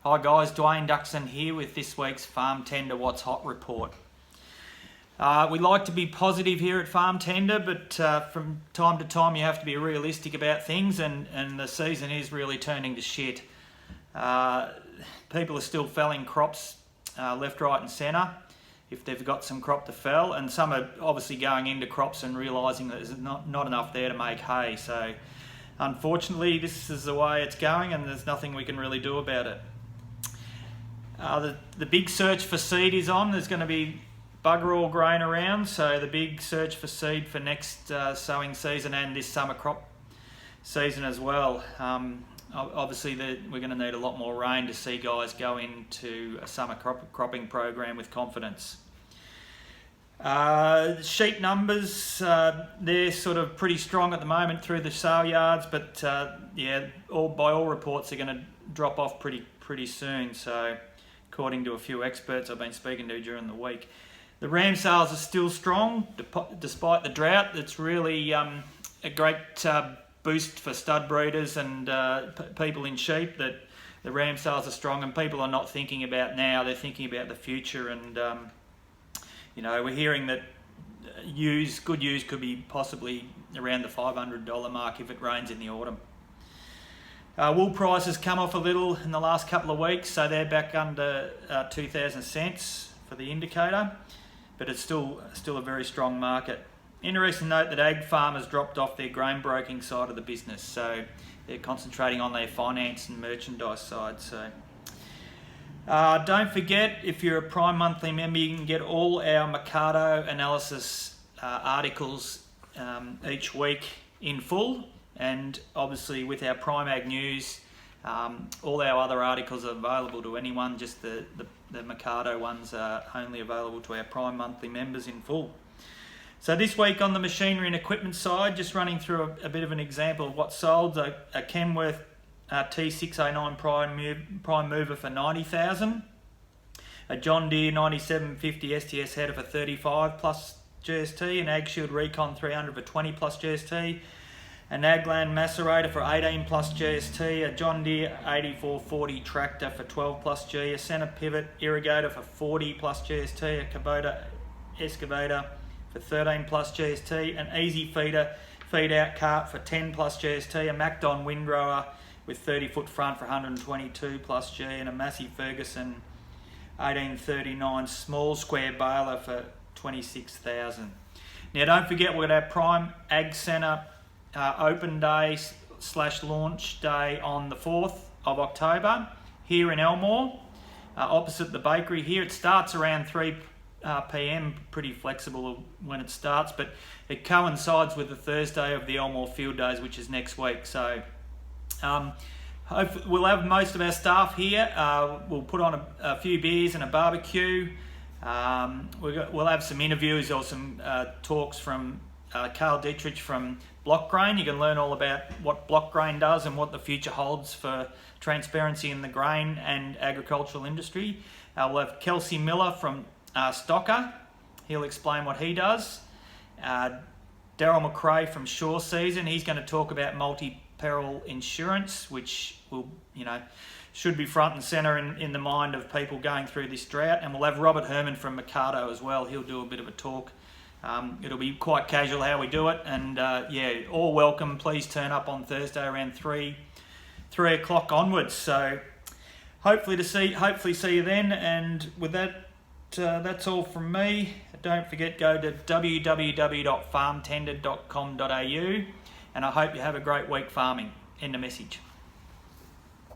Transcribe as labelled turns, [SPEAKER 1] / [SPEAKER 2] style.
[SPEAKER 1] Hi guys, Dwayne Duxon here with this week's Farm Tender What's Hot report. We like to be positive here at Farm Tender, but from time to time you have to be realistic about things, and the season is really turning to shit. People are still felling crops left, right and centre if they've got some crop to fell, and some are obviously going into crops and realising that there's not enough there to make hay. So unfortunately this is the way it's going and there's nothing we can really do about it. The big search for seed is on. There's going to be bugger all grain around, so the big search for seed for next sowing season and this summer crop season as well. Obviously we're going to need a lot more rain to see guys go into a summer cropping program with confidence. Sheep numbers, they're sort of pretty strong at the moment through the sale yards, but yeah, by all reports they're going to drop off pretty soon. So according to a few experts I've been speaking to during the week, the ram sales are still strong despite the drought. It's really a great boost for stud breeders and people in sheep that the ram sales are strong, and people are not thinking about now, they're thinking about the future. And you know, we're hearing that good ewes could be possibly around the $500 mark if it rains in the autumn. Wool prices come off a little in the last couple of weeks, so they're back under 2,000 cents for the indicator, but it's still a very strong market. Interesting to note that ag farmers dropped off their grain broking side of the business, so they're concentrating on their finance and merchandise side. So don't forget, if you're a Prime Monthly member, you can get all our Mercado analysis articles each week in full. And obviously with our Prime Ag News, all our other articles are available to anyone, just the Mercado ones are only available to our Prime Monthly members in full. So this week on the machinery and equipment side, just running through a bit of an example of what sold. A Kenworth T609 Prime Mover for $90,000, a John Deere 9750 STS header for $35 plus GST, an AgShield Recon 300 for $20 plus GST, an Agland Macerator for $18 plus GST, a John Deere 8440 tractor for $12 plus G, a Centre Pivot irrigator for $40 plus GST, a Kubota excavator for $13 plus GST, an Easy Feeder feed out cart for $10 plus GST, a MacDon windrower with 30-foot front for $122 plus G, and a Massey Ferguson 1839 small square baler for $26,000. Now don't forget, we're at our Prime Ag Centre open day / launch day on the 4th of October here in Elmore, opposite the bakery here. It starts around 3 p.m, pretty flexible when it starts, but it coincides with the Thursday of the Elmore Field Days, which is next week. So we'll have most of our staff here. We'll put on a few beers and a barbecue. We'll have some interviews or some talks from Carl Dietrich from Block Grain. You can learn all about what Block Grain does and what the future holds for transparency in the grain and agricultural industry. We'll have Kelsey Miller from Stocker. He'll explain what he does. Daryl McRae from Shore Season. He's going to talk about multi-peril insurance, which will, should be front and centre in the mind of people going through this drought. And we'll have Robert Herman from Mercado as well. He'll do a bit of a talk. It'll be quite casual how we do it, and yeah, all welcome. Please turn up on Thursday around 3 o'clock onwards. So hopefully see you then. And with that, that's all from me. Don't forget, go to www.farmtender.com.au, and I hope you have a great week farming. End of message.